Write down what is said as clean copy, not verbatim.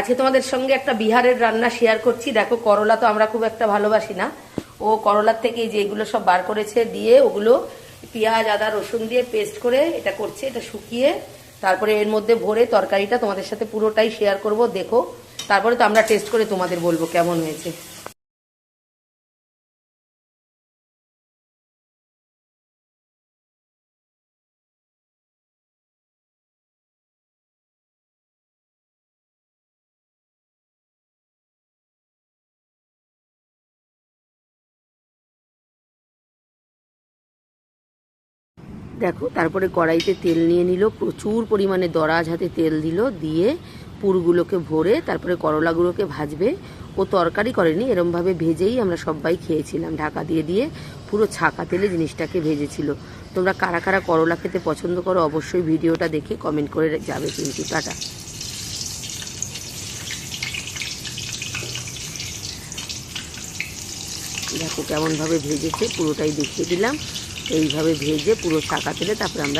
আজকে তোমাদের সঙ্গে একটা বিহারের রান্না শেয়ার করছি। দেখো, করলা তো আমরা খুব একটা ভালোবাসি না, ও করলার থেকে যে এগুলো সব বার করেছে দিয়ে ওগুলো পেঁয়াজ আদা রসুন দিয়ে পেস্ট করে এটা করছে, এটা শুকিয়ে তারপরে এর মধ্যে ভরে তরকারিটা তোমাদের সাথে পুরোটাই শেয়ার করব। দেখো, তারপরে তো আমরা টেস্ট করে তোমাদের বলবো কেমন হয়েছে। দেখো, তারপরে কড়াইতে তেল নিয়ে নিল, প্রচুর পরিমাণে দরাজ হাতে তেল দিল, দিয়ে পুরগুলোকে ভরে তারপরে করলাগুলোকে ভাজবে। ও তরকারি করেনি, এরমভাবে ভেজেই আমরা সবাই খেয়েছিলাম, ঢাকা দিয়ে দিয়ে পুরো ছাকা তেলে জিনিসটাকে ভেজেছিল। তোমরা কারা কারা করলা খেতে পছন্দ করো অবশ্যই ভিডিওটা দেখে কমেন্ট করে যাবে কিন্তু। টাটা। দেখো কেমনভাবে ভেজেছে, পুরোটাই দেখিয়ে দিলাম। এইভাবে ভেজে পুরো ছাকা তেলে তারপরে আমরা